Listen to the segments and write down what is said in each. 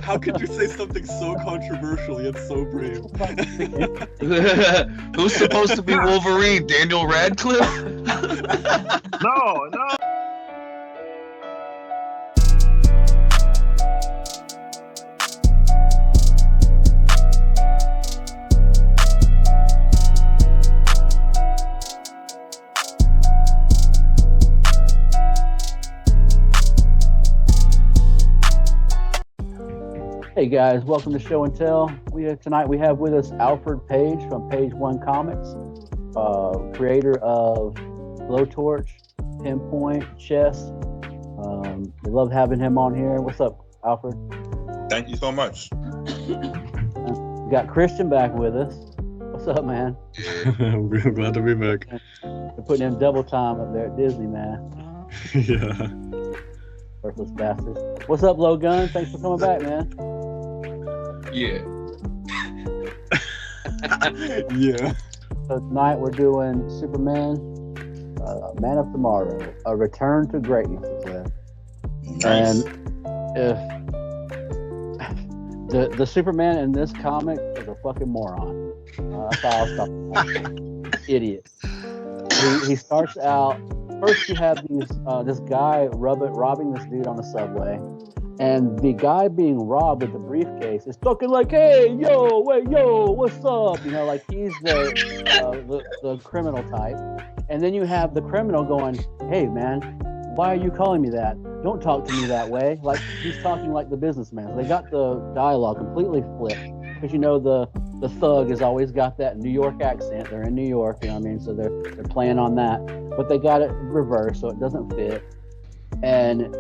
How could you say something so controversial yet so brave? Who's supposed to be Wolverine? Daniel Radcliffe? No. Hey guys, welcome to Show and Tell. Tonight we have with us Alfred Page from Page One Comics, creator of Blowtorch, Pinpoint, Chess. We love having him on here. What's up, Alfred? Thank you so much. We got Christian back with us. What's up, man? I'm glad to be back. We're putting in double time up there at Disney, man. Yeah. Worthless bastards. What's up, Logan? Thanks for coming back, man. Yeah. Yeah. So tonight we're doing Superman, Man of Tomorrow, a return to greatness. Nice. And if the Superman in this comic is a fucking moron, that's all I'll stop. Idiot. He starts out. First, you have this guy robbing this dude on the subway. And the guy being robbed with the briefcase is talking like, "Hey, yo, wait, yo, what's up?" You know, like he's the criminal type. And then you have the criminal going, "Hey, man, why are you calling me that? Don't talk to me that way." Like he's talking like the businessman. So they got the dialogue completely flipped because you know the thug has always got that New York accent. They're in New York, you know what I mean? So they're playing on that, but they got it reversed so it doesn't fit. And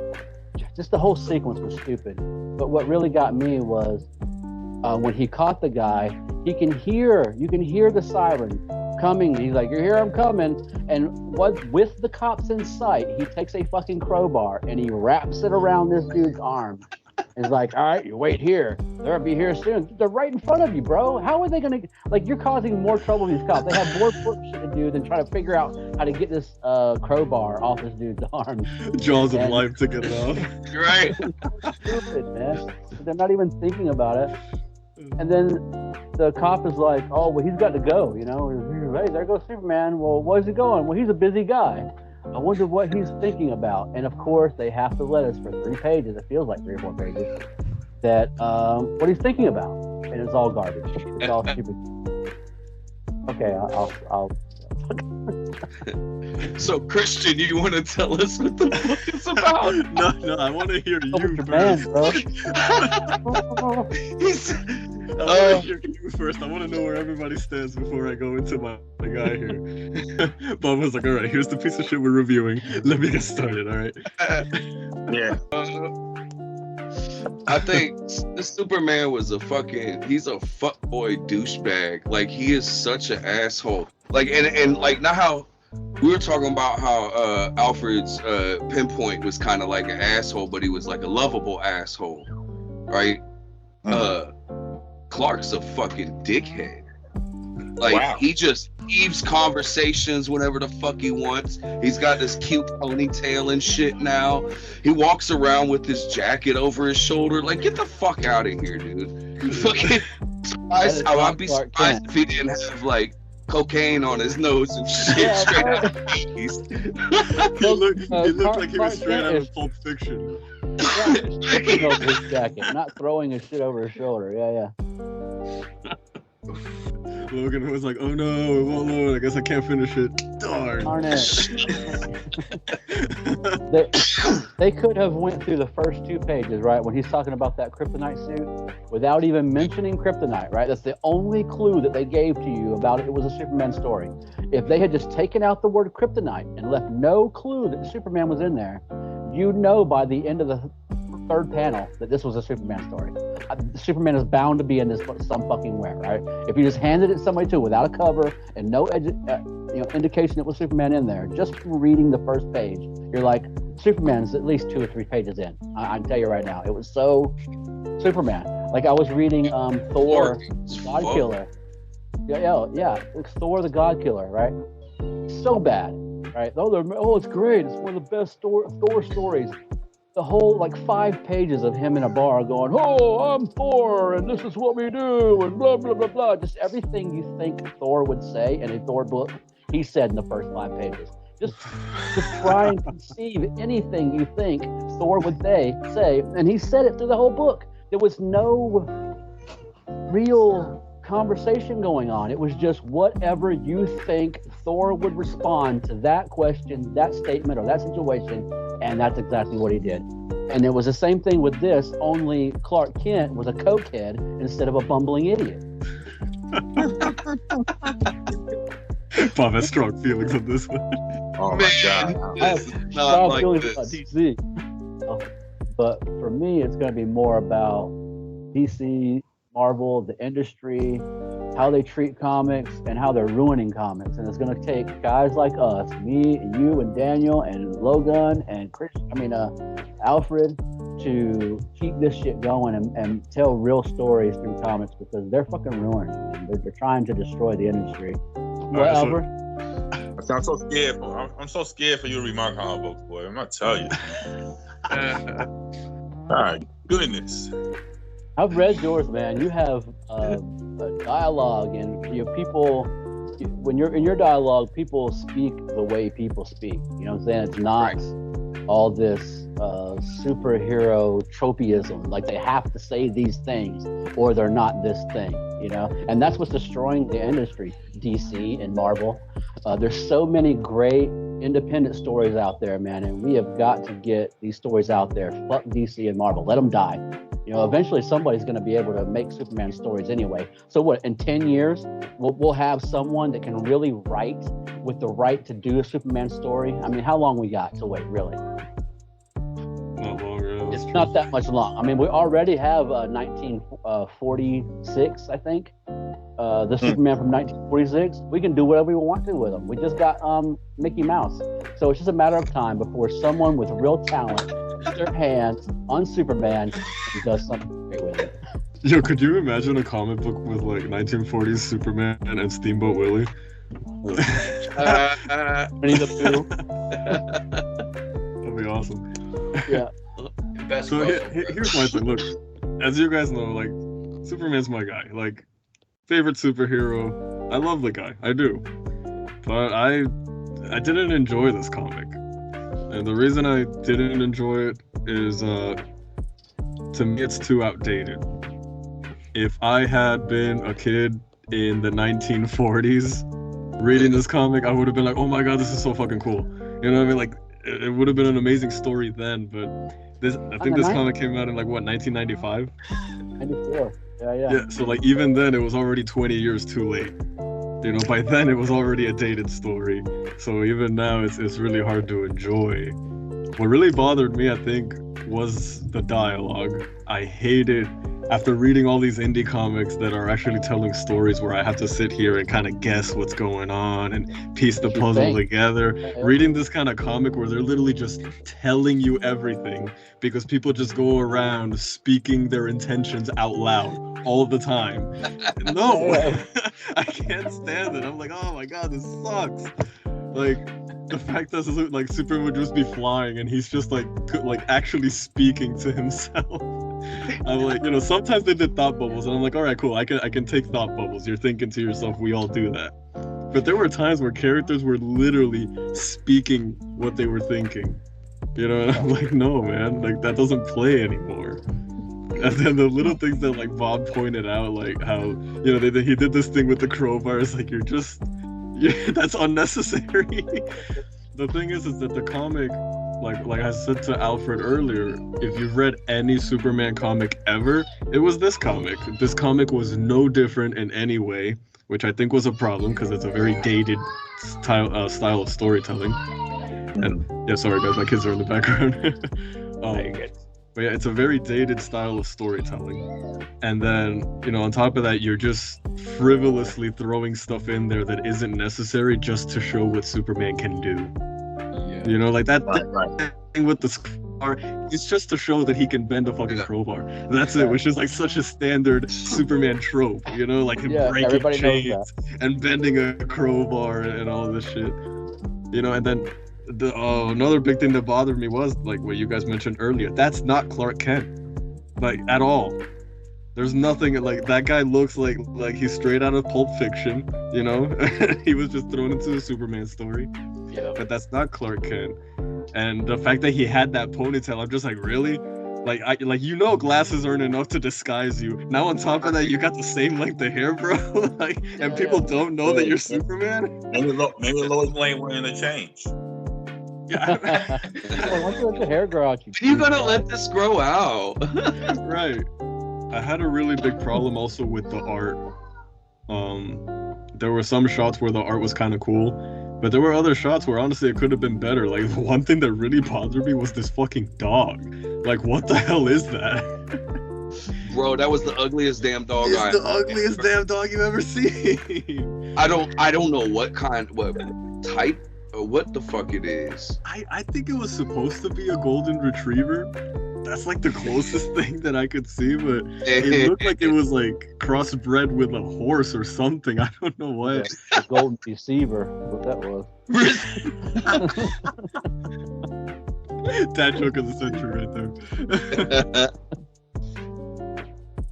just the whole sequence was stupid. But what really got me was when he caught the guy, you can hear the siren coming. He's like, "You're here, I'm coming." And with the cops in sight, he takes a fucking crowbar and he wraps it around this dude's arm. He's like, "All right, you wait here. They'll be here soon." They're right in front of you, bro. How are they gonna, like, you're causing more trouble to these cops. They have more shit to do than try to figure out how to get this crowbar off this dude's arm. Jaws of life to get it off. You're right. Stupid, man. They're not even thinking about it. And then the cop is like, "Oh, well, he's got to go, you know. Hey, there goes Superman. Well, where's he going? Well, he's a busy guy. I wonder what he's thinking about." And of course, they have to let us for 3 pages. It feels like 3 or 4 pages. That what he's thinking about, and it's all garbage. It's all stupid. Okay, I'll. So, Christian, you want to tell us what the book is about? No, I want to hear you first. Man, bro. I want to hear you first. I want to know where everybody stands before I go into my guy here. Bob was like, "All right, here's the piece of shit we're reviewing. Let me get started, all right?" Yeah. I think the Superman was he's a fuckboy douchebag. Like, he is such an asshole. Like, and like, not how we were talking about how Alfred's Pinpoint was kind of like an asshole, but he was like a lovable asshole, right? Clark's a fucking dickhead. Like, wow. He just leaves conversations whenever the fuck he wants. He's got this cute ponytail and shit now. He walks around with this jacket over his shoulder. Like, get the fuck out of here, dude. Fucking I'd be surprised if he didn't have, like, cocaine on his nose and shit. Yeah, straight out of the 80s. He looked like he was straight out of Pulp Fiction. Taking over his jacket, not throwing his shit over his shoulder. Yeah. Logan was like, "Oh no, it won't load. I guess I can't finish it. Darn it." They could have went through the first 2 pages, right, when he's talking about that kryptonite suit, without even mentioning kryptonite, right? That's the only clue that they gave to you about it was a Superman story. If they had just taken out the word kryptonite and left no clue that Superman was in there, you'd know by the end of the 3rd panel that this was a Superman story. Superman is bound to be in this some fucking way, right? If you just handed it somebody to without a cover and no indication it was Superman in there, just from reading the first page, you're like, Superman's at least 2 or 3 pages in. I can tell you right now, it was so Superman. Like, I was reading Thor, God Killer. Yeah, it's Thor the God Killer, right? So bad, right? Oh, it's great. It's one of the best Thor stories. the whole like 5 pages of him in a bar going, "Oh, I'm Thor, and this is what we do," and blah blah blah blah. Just everything you think Thor would say in a Thor book, he said in the first 5 pages. Just try and conceive anything you think Thor would say, and he said it through the whole book. There was no real conversation going on. It was just whatever you think Thor would respond to that question, that statement, or that situation, and that's exactly what he did. And it was the same thing with this, only Clark Kent was a cokehead instead of a bumbling idiot. Bob has strong feelings on this one. Oh my God. I have This is not strong like feelings this. about DC. But for me, it's going to be more about DC, Marvel, the industry, how they treat comics, and how they're ruining comics. And it's going to take guys like us, me, and you, and Daniel, and Logan, and Alfred, to keep this shit going and tell real stories through comics, because they're fucking ruining it. They're trying to destroy the industry. What, right, so- Alfred? I'm so scared. I'm so scared for you to read my comic books, boy. I'm not telling you. My goodness. I've read yours, man. You have a dialogue, and you know, people. When you're in your dialogue, people speak the way people speak. You know what I'm saying? It's not all this superhero tropism. Like they have to say these things, or they're not this thing. You know, and that's what's destroying the industry. DC and Marvel. There's so many great independent stories out there, man, and we have got to get these stories out there. Fuck DC and Marvel. Let them die. You know, eventually somebody's going to be able to make Superman stories anyway. So what, in 10 years, we'll have someone that can really write with the right to do a Superman story? I mean, how long we got to wait, really? Not long, yeah, It's that's not true. that much long. I mean, we already have 1946, I think. The Superman from 1946. We can do whatever we want to with him. We just got Mickey Mouse. So it's just a matter of time before someone with real talent puts their hands on Superman and does something great with it. Yo, could you imagine a comic book with like 1940s Superman and Steamboat Willie? Winnie the That'd be awesome. Pooh. Yeah. Best So Russell here's my thing. Look, as you guys know, like Superman's my guy. Like favorite superhero. I love the guy. I do. But I didn't enjoy this comic. And the reason I didn't enjoy it is to me it's too outdated. If I had been a kid in the 1940s reading this comic, I would have been like, oh my god, this is so fucking cool. You know what I mean? Like it would have been an amazing story then, but I think this comic came out in like what, 1995? 94. Yeah. Yeah, so like even then it was already 20 years too late. You know, by then it was already a dated story. So even now it's really hard to enjoy. What really bothered me, I think, was the dialogue. I hated, after reading all these indie comics that are actually telling stories where I have to sit here and kind of guess what's going on and piece the puzzle together. Reading this kind of comic where they're literally just telling you everything because people just go around speaking their intentions out loud all the time. No, I can't stand it. I'm like, oh my god, this sucks. Like the fact that like Superman would just be flying and he's just like actually speaking to himself. I'm like, you know, sometimes they did thought bubbles and I'm like, all right, cool, I can take thought bubbles. You're thinking to yourself, we all do that. But there were times where characters were literally speaking what they were thinking. You know, and I'm like, no, man, like that doesn't play anymore. And then the little things that like Bob pointed out, like how, you know, he did this thing with the crowbar. It's like that's unnecessary. The thing is that the comic, like I said to Alfred earlier, if you've read any Superman comic ever, it was this comic. This comic was no different in any way, which I think was a problem because it's a very dated style of storytelling. And yeah, sorry guys, my kids are in the background. But yeah, it's a very dated style of storytelling. And then, you know, on top of that, you're just frivolously throwing stuff in there that isn't necessary just to show what Superman can do. Yeah. You know, like that Right. thing with the crowbar, it's just to show that he can bend a fucking crowbar. That's it, which is like such a standard Superman trope, you know, like him breaking everybody knows chains and bending a crowbar and all this shit. You know, and then Another big thing that bothered me was like what you guys mentioned earlier. That's not Clark Kent, like at all. There's nothing like that guy looks like he's straight out of Pulp Fiction, you know. He was just thrown into the Superman story, Yeah. but that's not Clark Kent. And the fact that he had that ponytail, I'm just like, really? Glasses aren't enough to disguise you. Now on top of that, you got the same length of hair, bro. And people don't know that you're Superman. Maybe Lois Lane wanted to change. Yeah, Hey, why don't you let the hair grow out? You gotta let this grow out. right. I had a really big problem also with the art. There were some shots where the art was kind of cool, but there were other shots where honestly it could have been better. Like the one thing that really bothered me was this fucking dog. Like what the hell is that? Bro, that was the ugliest damn dog It's the ugliest damn dog you've ever seen. I don't know what type or what the fuck it is. I think it was supposed to be a golden retriever. That's like the closest thing that I could see, but it looked like it was like crossbred with a horse or something. I don't know what. The golden deceiver, what that was. That joke of the century right there.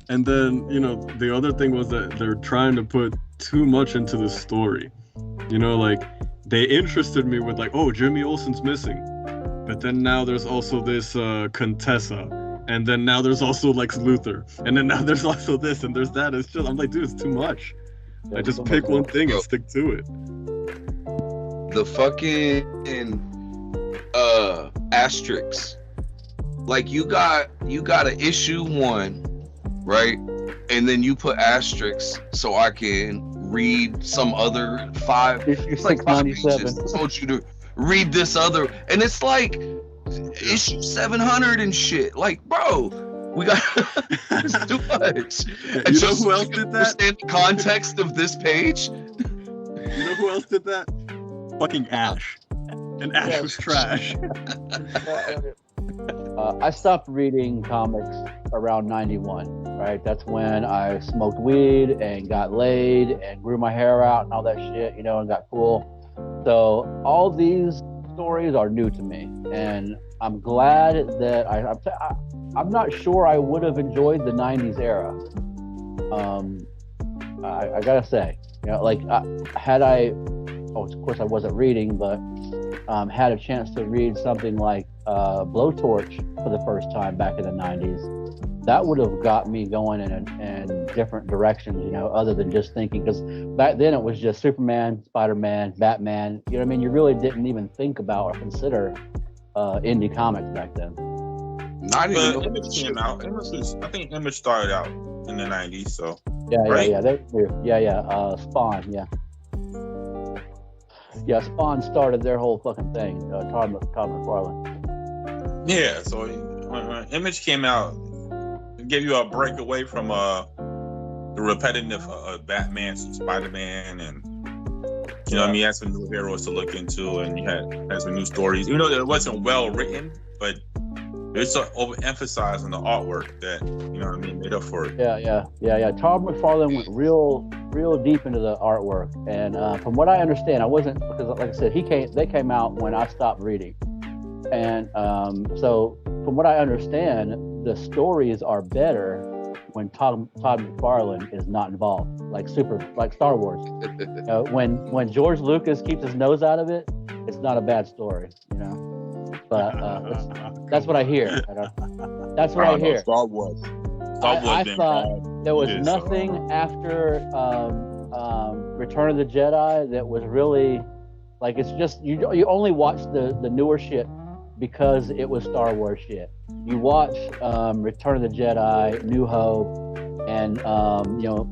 And then, the other thing was that they're trying to put too much into the story. Like they interested me with like, oh, Jimmy Olsen's missing. But then now there's also this Contessa. And then now there's also Lex Luthor. And then now there's also this and there's that. It's just, I'm like, dude, it's too much. I just pick one thing and stick to it. The fucking asterisks. Like you got an issue 1, right? And then you put asterisks so I can read some other 5. It's like 5 pages. I told you to read this other, and it's like issue 700 and shit. Like, bro, we got it's too much. You know who else did that? Understand the context of this page. You know who else did that? Fucking Ash. And Ash was trash. I stopped reading comics around 91, right? That's when I smoked weed and got laid and grew my hair out and all that shit, and got cool. So all these stories are new to me, and I'm glad that I'm not sure I would have enjoyed the 90s era. I gotta say, had I, of course I wasn't reading, but had a chance to read something like Blowtorch for the first time back in the 90s, that would have got me going in different directions, other than just thinking, because back then it was just Superman, Spider-Man, Batman, you really really didn't think about or consider indie comics back then. Not even But Image came out. I think Image started out in the 90s, so. Yeah, Spawn, yeah, Spawn started their whole fucking thing, Todd McFarlane. Yeah, so when Image came out, it gave you a break away from the repetitive Batman, Spider-Man, and you had some new heroes to look into, and you had some new stories. Even though it wasn't well written, but it's so overemphasized in the artwork that made up for it. Yeah. Todd McFarlane went real deep into the artwork, and from what I understand, I wasn't, because like I said, they came out when I stopped reading, and so from what I understand, the stories are better when Todd McFarlane is not involved, like Star Wars. When George Lucas keeps his nose out of it, it's not a bad story, But that's what I hear. That's what I hear. Star Wars. I thought there was nothing after Return of the Jedi that was really like, it's just you only watch the newer shit because it was Star Wars shit. You watch Return of the Jedi, New Hope, and New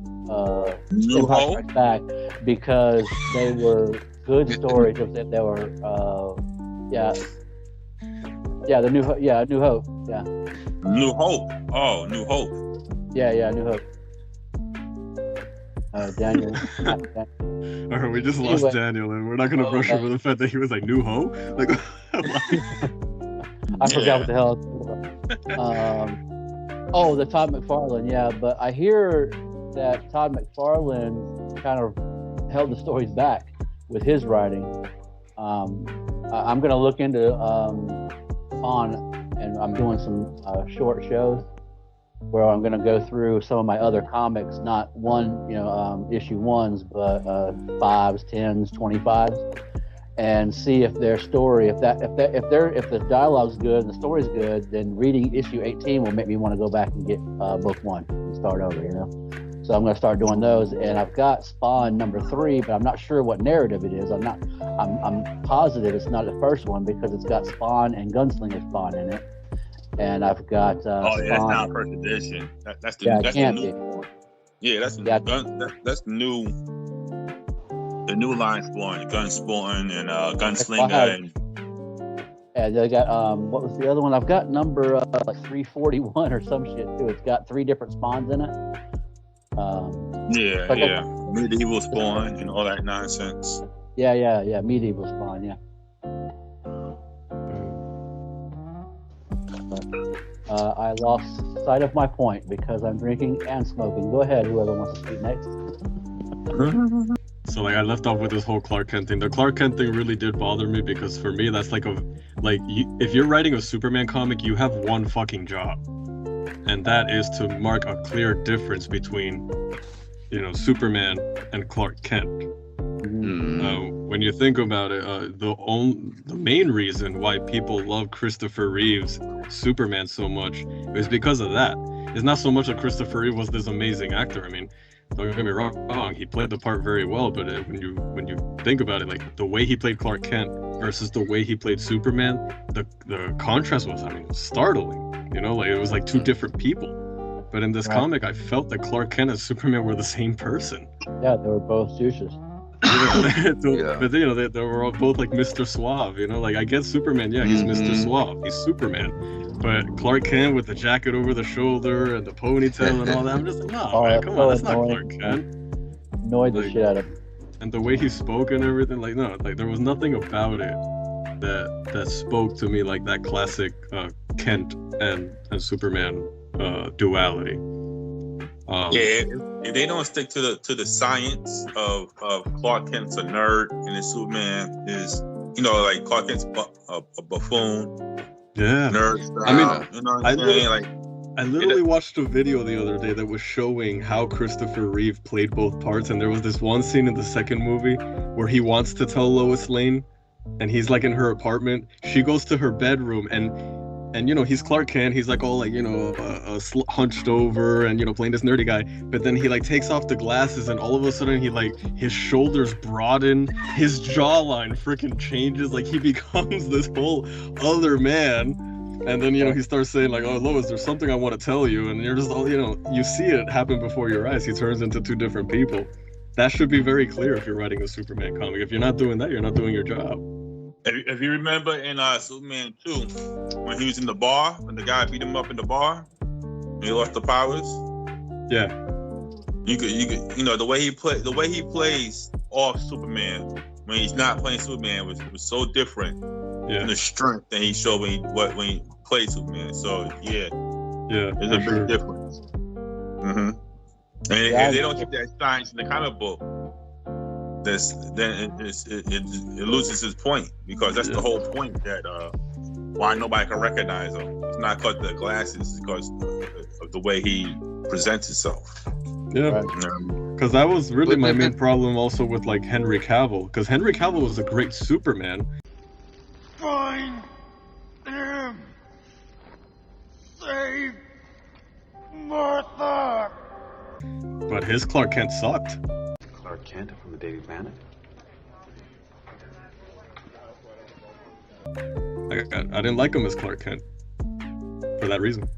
Empire Hope? Strikes Back because they were good stories. They were the New Hope. Yeah, New Hope. Yeah. New Hope. Oh, New Hope. Yeah, New Hope. Daniel. All right, we just lost Daniel, and we're not gonna brush over the fact that he was like New Hope. Like, I forgot what the hell. The Todd McFarlane. Yeah, but I hear that Todd McFarlane kind of held the stories back with his writing. I'm gonna look into Spawn, and I'm doing some short shows where I'm gonna go through some of my other comics, not one, issue ones, but 5s, 10s, 25s, and see if their story, if the dialogue's good and the story's good, then reading issue 18 will make me want to go back and get book 1 and start over. So I'm going to start doing those, and I've got Spawn number 3, but I'm not sure what narrative it is. I'm positive it's not the first one because it's got Spawn and Gunslinger Spawn in it, and I've got Spawn. Spawn. That's not first edition. That's the It can't be. Yeah, that's that's new. The new line Spawn, Gun Spawn and Gunslinger, and they got what was the other one? I've got number like 341 or some shit too. It's got 3 different Spawns in it. Medieval Spawn and all that nonsense. Yeah. Medieval Spawn, yeah. I lost sight of my point because I'm drinking and smoking. Go ahead, whoever wants to speak next. So like I left off with this whole Clark Kent thing. The Clark Kent thing really did bother me because for me that's if you're writing a Superman comic, you have one fucking job, and that is to mark a clear difference between, Superman and Clark Kent. When you think about it, the main reason why people love Christopher Reeve's Superman so much is because of that. It's not so much that Christopher Reeve was this amazing actor. I mean, don't get me wrong, he played the part very well, but when you think about it, like the way he played Clark Kent versus the way he played Superman, the contrast was, startling. It was like 2 different people. But in this comic, I felt that Clark Kent and Superman were the same person. Yeah, they were both douches. But they were all both like Mr. Suave. I get Superman, he's Mr. Suave, he's Superman. But Clark Kent with the jacket over the shoulder and the ponytail and all that, I'm just like, no, man, come on, that's not Clark Kent. Annoyed the shit out of him. And the way he spoke and everything, there was nothing about it that spoke to me like that classic Kent and Superman duality. If they don't stick to the science of Clark Kent's a nerd and his Superman is, like Clark Kent's a buffoon. Yeah. Nerd style, I literally watched a video the other day that was showing how Christopher Reeve played both parts, and there was this one scene in the second movie where he wants to tell Lois Lane, and he's like in her apartment. She goes to her bedroom, and he's Clark Kent. He's like all hunched over and playing this nerdy guy. But then he takes off the glasses, and all of a sudden his shoulders broaden, his jawline freaking changes. He becomes this whole other man. And then he starts saying oh, Lois, there's something I want to tell you, and you're just all you see it happen before your eyes. He turns into 2 different people. That should be very clear if you're writing a Superman comic. If you're not doing that, you're not doing your job. If you remember in Superman 2, when he was in the bar, when the guy beat him up in the bar, and he lost the powers. Yeah. You could the way he plays off Superman when he's not playing Superman was so different. Yeah. And the strength that he showed when he played Superman. So yeah, there's a big difference. Mm-hmm. And if they don't keep that science in the comic book, then it loses its point, because that's the whole point, that why nobody can recognize him. It's not because of the glasses, it's because of the way he presents himself. Yeah, because that was really my main problem also with Henry Cavill, because Henry Cavill was a great Superman. Find him! Save Martha! But his Clark Kent sucked. Clark Kent from the Daily Planet. I didn't like him as Clark Kent for that reason.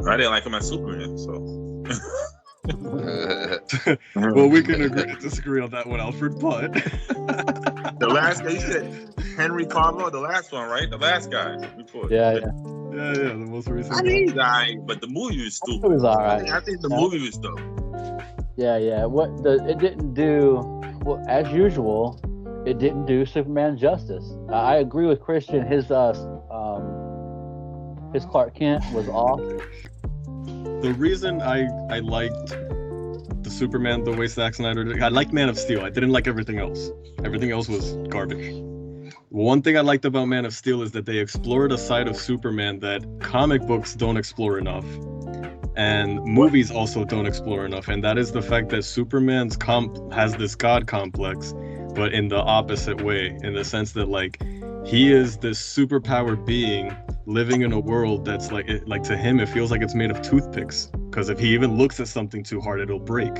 I didn't like him as Superman, so. Well, we can agree to disagree on that one, Alfred, but. The last guy, you said Henry Cavill, the last one, right? The last guy before. Yeah, the most recent. I mean, he's alright, but the movie was stupid. It was alright. I think the movie was dope. Yeah. It didn't do, well, as usual, it didn't do Superman justice. I agree with Christian. His Clark Kent was off. The reason I liked the Superman the way Zack Snyder did, I liked Man of Steel. I didn't like everything else. Everything else was garbage. One thing I liked about Man of Steel is that they explored a side of Superman that comic books don't explore enough, and movies also don't explore enough, and that is the fact that Superman's has this god complex, but in the opposite way, in the sense that like he is this superpowered being living in a world that's like to him it feels like it's made of toothpicks, because if he even looks at something too hard, it'll break.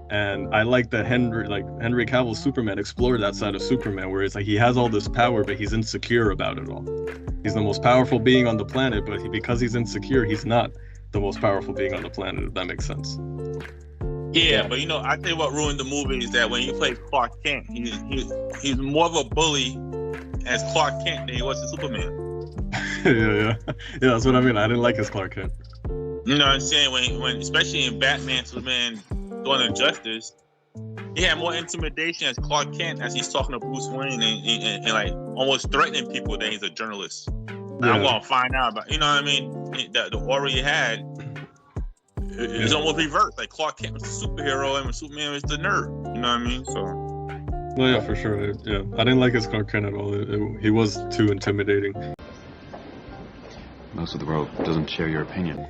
And I like that Henry Cavill's Superman explored that side of Superman, where it's like he has all this power, but he's insecure about it all. He's the most powerful being on the planet, but because he's insecure, he's not the most powerful being on the planet, if that makes sense. Yeah, but I tell you what ruined the movie is that when he played Clark Kent, he's more of a bully as Clark Kent than he was as Superman. Yeah, that's what I mean. I didn't like his Clark Kent. You know what I'm saying? When especially in Batman, Superman, Dawn of Justice, he had more intimidation as Clark Kent as he's talking to Bruce Wayne and like almost threatening people that he's a journalist. Yeah. I'm gonna find out about. You know what I mean? The aura he had is almost reversed. Like Clark Kent was the superhero and Superman was the nerd. You know what I mean? So. Well, yeah, for sure. Yeah, I didn't like his Clark Kent at all. He was too intimidating. Most of the world doesn't share your opinion.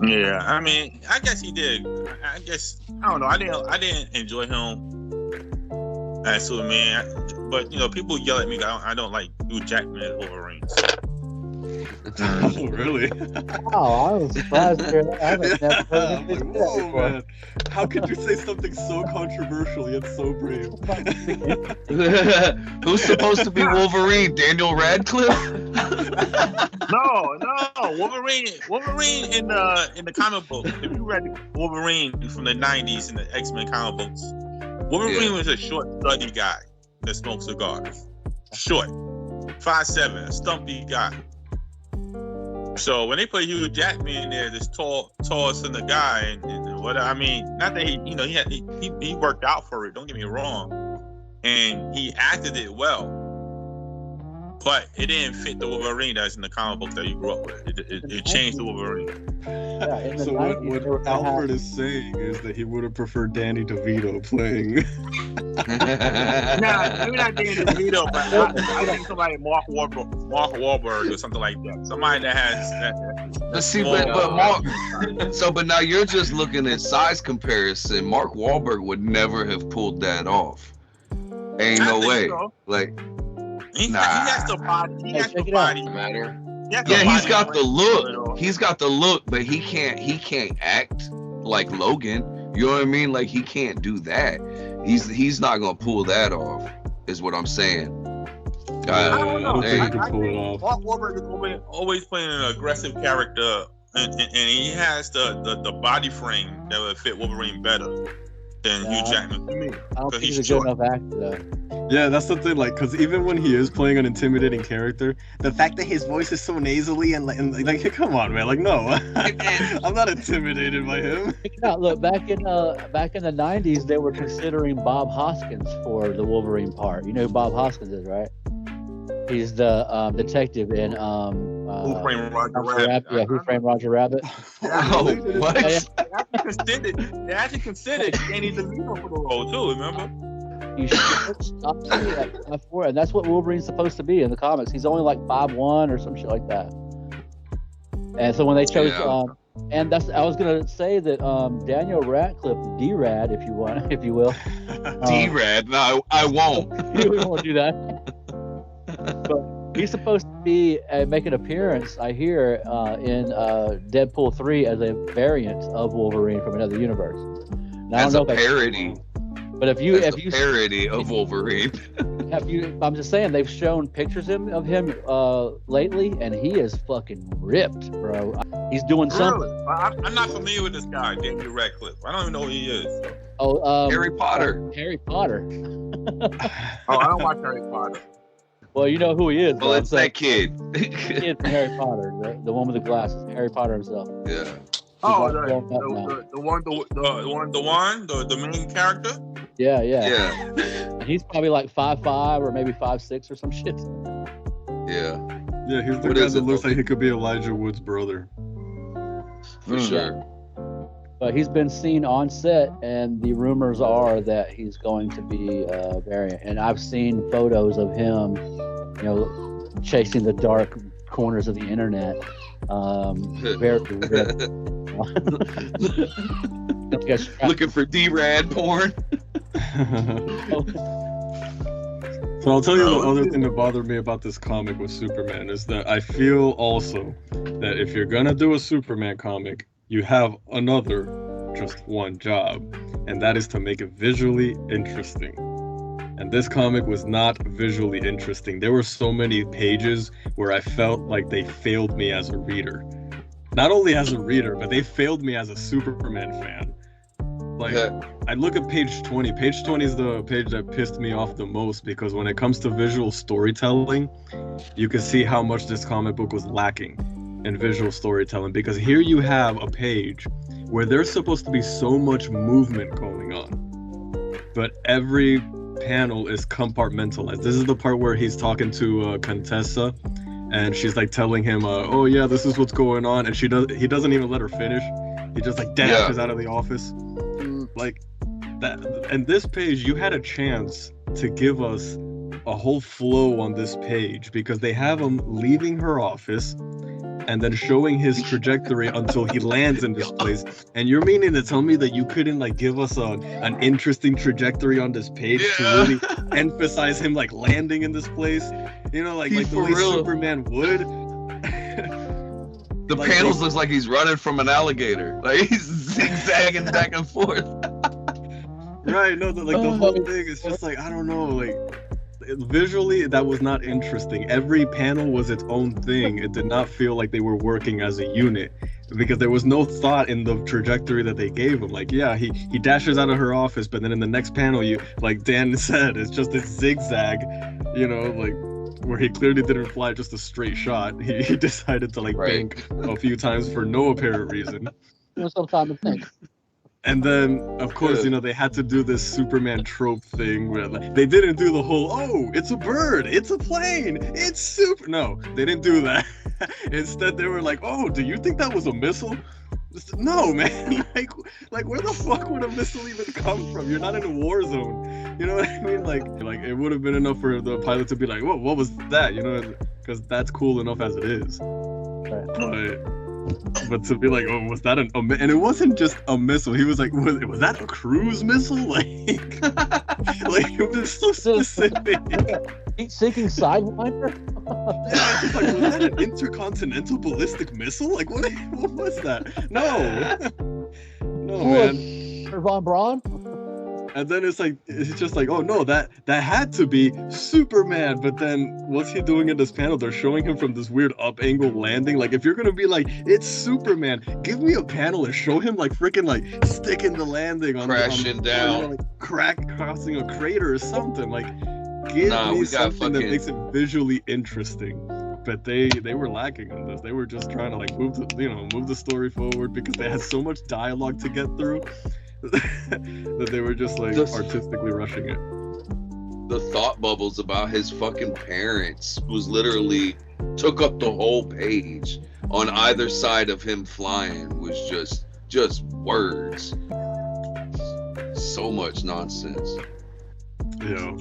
Yeah, I mean, I guess he did. I don't know. I didn't enjoy him as Superman, but people yell at me. I don't like Hugh Jackman as Wolverine. Oh, really? Oh, I was surprised. I haven't never heard him say that before. Man. How could you say something so controversial yet so brave? Who's supposed to be Wolverine? Daniel Radcliffe? No, Wolverine in the comic book. If you read Wolverine from the 90s in the X-Men comic books, Wolverine was a short, stubby guy that smoked cigars. Short, 5'7", a stumpy guy. So when they put Hugh Jackman in there, this tallest in the guy, and what I mean, not that he worked out for it. Don't get me wrong, and he acted it well, but it didn't fit the Wolverine that's in the comic book that you grew up with. It changed the Wolverine. Yeah, So what Alfred is saying is that he would have preferred Danny DeVito playing. Nah, maybe not Danny DeVito, but I think somebody Mark Wahlberg or something like that. Somebody that has that. But see, but Mark. But now you're just looking at size comparison. Mark Wahlberg would never have pulled that off. Ain't no way. So. Like, he has the body. He has the body. Matter. Yeah, he's got the look. He's got the look, but he can't act like Logan. You know what I mean? Like he can't do that. He's not gonna pull that off. Is what I'm saying. I don't think he can pull it off. Mark Wahlberg is always playing an aggressive character, and he has the body frame that would fit Wolverine better than Hugh Jackman to me. I don't think he's a short. good enough actor, though. Yeah, that's the thing. Like, because even when he is playing an intimidating character, the fact that his voice is so nasally and like come on, man. Like, no, I'm not intimidated by him. Look, back in the 90s, they were considering Bob Hoskins for the Wolverine part. You know who Bob Hoskins is, right? He's the detective in Who Framed Roger Rabbit. Rabbit? Yeah, Who Framed Roger Rabbit? Oh, what? They actually considered Danny DeVito for the role too. Remember? You should stop saying that 5'4", and that's what Wolverine's supposed to be in the comics. He's only like 5'1" or some shit like that. And so when they chose, and I was gonna say that Daniel Radcliffe, D-Rad, if you will. D-Rad? No, I won't. We won't do that. But he's supposed to be make an appearance, I hear, in Deadpool 3 as a variant of Wolverine from another universe. Now, As a parody. But if you parody of Wolverine. I'm just saying they've shown pictures of him lately, and he is fucking ripped, bro. He's doing something. Really? I'm not familiar with this guy, Daniel Radcliffe. I don't even know who he is. Oh, Harry Potter. Harry Potter. I don't watch Harry Potter. Well, you know who he is. Well, it's that kid. The kid from Harry Potter, the one with the glasses, Harry Potter himself. Yeah. Oh, the main character. Yeah. He's probably like 5'5" or maybe 5'6" or some shit. Yeah. Yeah, he's the guy that looks like he could be Elijah Wood's brother. For sure. But he's been seen on set, and the rumors are that he's going to be a variant. And I've seen photos of him, you know, chasing the dark corners of the internet. Very weird. Looking for D-Rad porn. So I'll tell you the other thing that bothered me about this comic with Superman is that I feel also that if you're gonna do a Superman comic, you have just one job, and that is to make it visually interesting. And this comic was not visually interesting. There were so many pages where I felt like they failed me as a reader. Not only as a reader, but they failed me as a Superman fan. Like, I look at page 20. Page 20 is the page that pissed me off the most, because when it comes to visual storytelling, you can see how much this comic book was lacking in visual storytelling. Because here you have a page where there's supposed to be so much movement going on, but every panel is compartmentalized. This is the part where he's talking to Contessa, and she's like telling him, oh yeah, this is what's going on, and he doesn't even let her finish. He just like dashes out of the office. Like that. And this page, you had a chance to give us a whole flow on this page, because they have him leaving her office and then showing his trajectory until he lands in this place. And you're meaning to tell me that you couldn't like give us an interesting trajectory on this page to really emphasize him like landing in this place? You know, like the way Superman would. The like, panels looks like he's running from an alligator. Like he's zigzagging back and forth. Right, no, the whole thing is just like, I don't know, like visually that was not interesting. Every panel was its own thing. It did not feel like they were working as a unit, because there was no thought in the trajectory that they gave him. Like, yeah, he dashes out of her office, but then in the next panel, you, like Dan said, it's just this zigzag, you know, like where he clearly didn't fly just a straight shot. He decided to like bank a few times for no apparent reason. It was some time to think. And then, of course, you know, they had to do this Superman trope thing where like, they didn't do the whole, oh, it's a bird, it's a plane, it's super. No, they didn't do that. Instead, they were like, oh, do you think that was a missile? No, man. Like where the fuck would a missile even come from? You're not in a war zone. You know what I mean? Like it would have been enough for the pilot to be like, whoa, what was that? You know, because that's cool enough as it is. But to be like, oh, was that and it wasn't just a missile. He was like, was that a cruise missile? Like it was so specific. Heat-seeking Sidewinder? Yeah, just like, was that an intercontinental ballistic missile? Like, what was that? No, man. Von Braun? And then it's just like, oh no, that had to be Superman. But then what's he doing in this panel? They're showing him from this weird up angle landing. Like, if you're gonna be like, it's Superman, give me a panel and show him like freaking like sticking the landing on crashing down, you know, like crossing a crater or something. Like, give me something that makes it visually interesting. But they were lacking on this. They were just trying to like move the story forward, because they had so much dialogue to get through. That they were just like artistically rushing it. The thought bubbles about his fucking parents was literally took up the whole page. On either side of him flying was just words. So much nonsense. Yeah.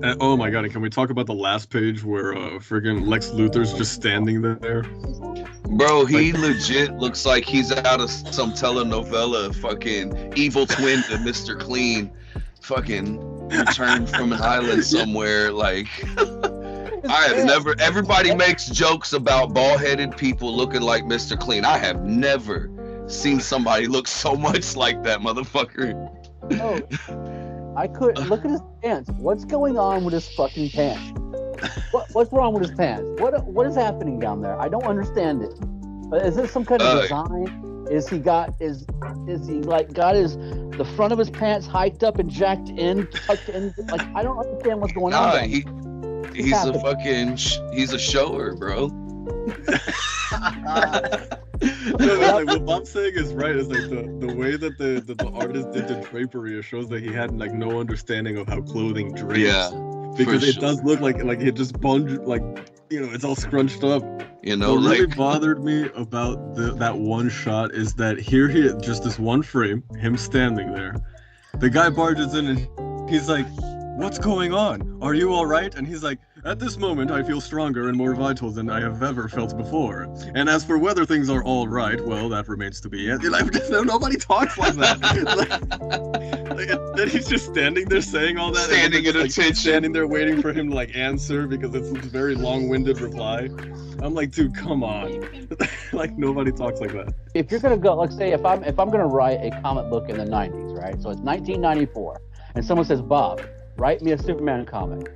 And, oh my god, and can we talk about the last page where friggin' Lex Luthor's just standing there? Bro, he legit looks like he's out of some telenovela, fucking evil twin to Mr. Clean, fucking returned from an island somewhere. Like, I have never, everybody makes jokes about bald-headed people looking like Mr. Clean. I have never seen somebody look so much like that motherfucker. Oh, I could look at his pants. What's going on with his fucking pants? What's wrong with his pants? What is happening down there? I don't understand it. Is this some kind of design? Is he got his the front of his pants hiked up and jacked in, tucked in? Like, I don't understand what's going on. He's a shower, bro. No, like, what Bob's saying is right. Is like the way that the artist did the drapery, it shows that he had like no understanding of how clothing drapes. Yeah. because For it sure. does look like it just bunged, like, you know, it's all scrunched up. You know, What really like bothered me about that one shot is that here he just this one frame, him standing there. The guy barges in and he's like, "What's going on? Are you all right?" And he's like, "At this moment, I feel stronger and more vital than I have ever felt before. And as for whether things are all right, well, that remains to be." Nobody talks like that. Then he's just standing there saying all that. Standing and at just, attention. standing there waiting for him to like answer because it's a very long-winded reply. I'm like, dude, come on. Like nobody talks like that. If you're gonna go, like, say, if I'm gonna write a comic book in the '90s, right? So it's 1994, and someone says, "Bob, write me a Superman comic."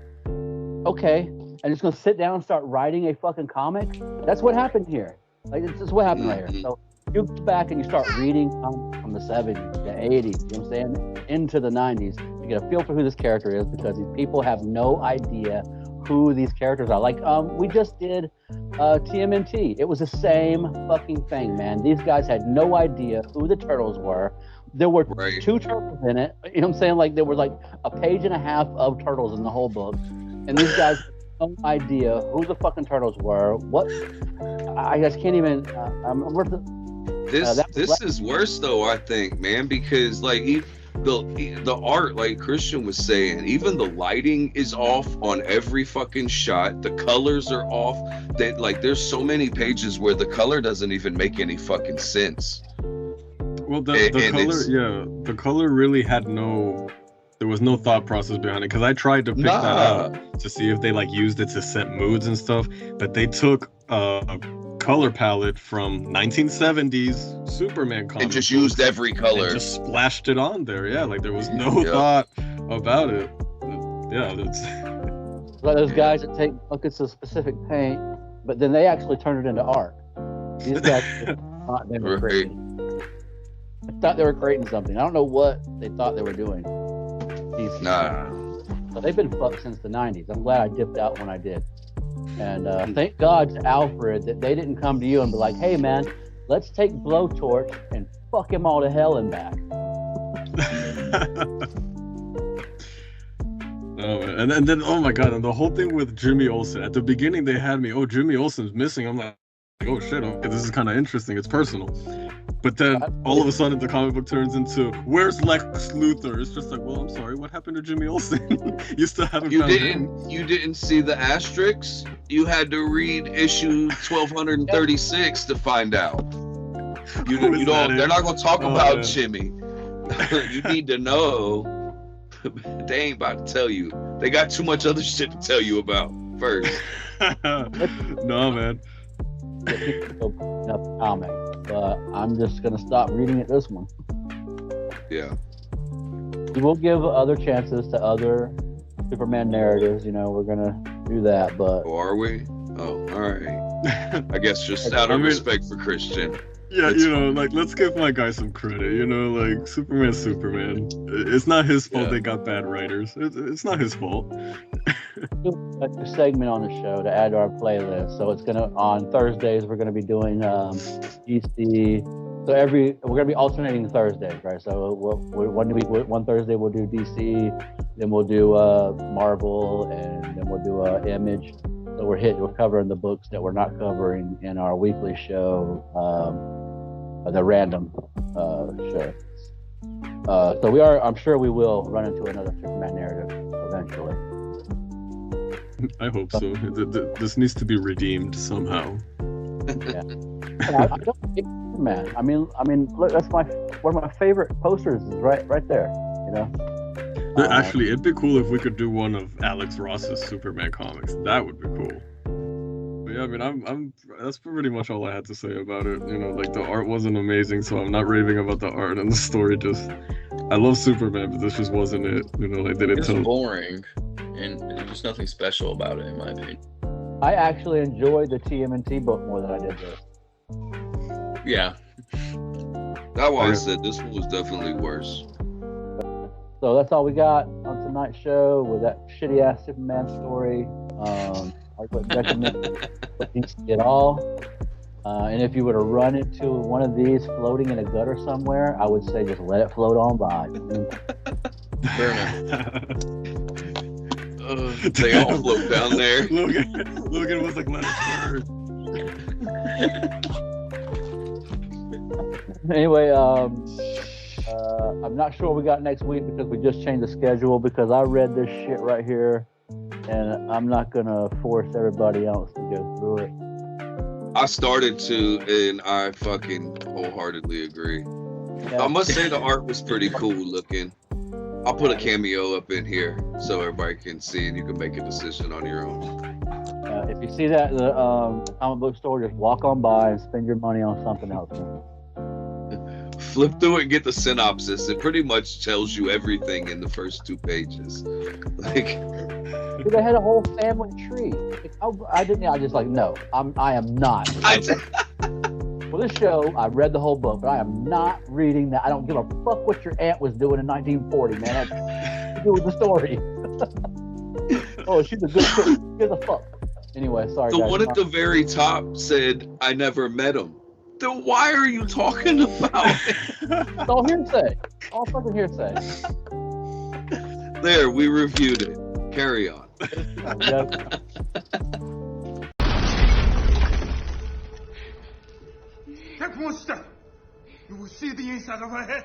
Okay, and just gonna sit down and start writing a fucking comic? That's what happened here. Like, this is what happened right here. So you go back and you start reading comics from the '70s, the '80s, you know what I'm saying, into the '90s. You get a feel for who this character is, because these people have no idea who these characters are. Like, we just did TMNT. It was the same fucking thing, man. These guys had no idea who the turtles were. There were Right. 2 turtles in it. You know what I'm saying? Like, there were like a page and a half of turtles in the whole book. And these guys had no idea who the fucking turtles were. What? I just can't even. This is worse though, I think, man, because like the art, like Christian was saying, even the lighting is off on every fucking shot. The colors are off. That, like, there's so many pages where the color doesn't even make any fucking sense. Well, the And color, it's- the color really had there was no thought process behind it, because I tried to pick that out to see if they like used it to set moods and stuff, but they took a color palette from 1970s Superman comics And just used every color. and just splashed it on there. Yeah, like there was no Yeah. thought about it. Yeah, that's Like those guys that take buckets of specific paint, but then they actually turn it into art. These guys thought they were Right. creating. I thought they were creating something. I don't know what they thought they were doing. DC. Nah. So they've been fucked since the '90s. I'm glad I dipped out when I did. And thank God to Alfred that they didn't come to you and be like, "Hey man, let's take Blowtorch and fuck him all to hell and back." Oh, and then oh my god, and the whole thing with Jimmy Olsen. At the beginning they had me, oh, Jimmy Olsen's missing. I'm like, oh shit, okay, this is kind of interesting. It's personal. But then all of a sudden the comic book turns into, where's Lex Luthor? It's just like, well, I'm sorry, what happened to Jimmy Olsen? You still haven't You found him. didn't see the asterisks? You had to read issue 1236 to find out. You Who is don't. that? They're not gonna talk Oh, about yeah. Jimmy. You need to know. They ain't about to tell you. They got too much other shit to tell you about first. No, man. That people go up the comic. But I'm just gonna stop reading it this one. Yeah. We will give other chances to other Superman narratives. You know, we're gonna do that. But Oh, are we? Oh, all right. I guess just out I of mean- respect for Christian. Yeah, It's you know, like, let's give my guy some credit. You know, like, Superman's Superman. It's not his fault Yeah. they got bad writers. It's not his fault. a segment on the show to add to our playlist. So it's gonna on Thursdays we're gonna be doing DC. So we're gonna be alternating Thursdays, right? So one Thursday we'll do DC, then we'll do Marvel, and then we'll do Image. So we're covering the books that we're not covering in our weekly show, the random show. So I'm sure we will run into another Superman narrative eventually. I hope so. This needs to be redeemed somehow. I don't hate Superman. I mean, look, that's one of my favorite posters is right there. You know. Actually, it'd be cool if we could do one of Alex Ross's Superman comics. That would be cool. But yeah, I mean, that's pretty much all I had to say about it. You know, like, the art wasn't amazing, so I'm not raving about the art, and the story just. I love Superman, but this just wasn't it. You know, like, they didn't It's tell. boring, and there's just nothing special about it, in my opinion. I actually enjoyed the TMNT book more than I did this. Yeah. That's why I Okay. said this one was definitely worse. So that's all we got on tonight's show with that shitty ass Superman story. I would recommend it all. And if you were to run into one of these floating in a gutter somewhere, I would say just let it float on by. Fair enough. They all float down there. Logan was like, let it burn. Anyway, I'm not sure what we got next week because we just changed the schedule because I read this shit right here, and I'm not gonna force everybody else to go through it. I started to, and I fucking wholeheartedly agree. Yeah. I must say the art was pretty cool looking. I'll put a cameo up in here so everybody can see and you can make a decision on your own. If you see that in the comic book store, just walk on by and spend your money on something else. Flip through it and get the synopsis. It pretty much tells you everything in the first 2 pages. Like, Dude, they had a whole family tree. Like, I just like, no, I am not. For this show, I read the whole book, but I am not reading that. I don't give a fuck what your aunt was doing in 1940, man. That's nothing to do with the story. Oh, she's a good cook. Who gives a fuck? Anyway, sorry, the guys. one at the very top said, I never met him. Then why are you talking about it? It's all hearsay. All fucking hearsay. There, we reviewed it. Carry on. Yep. Take one step. You will see the inside of her head.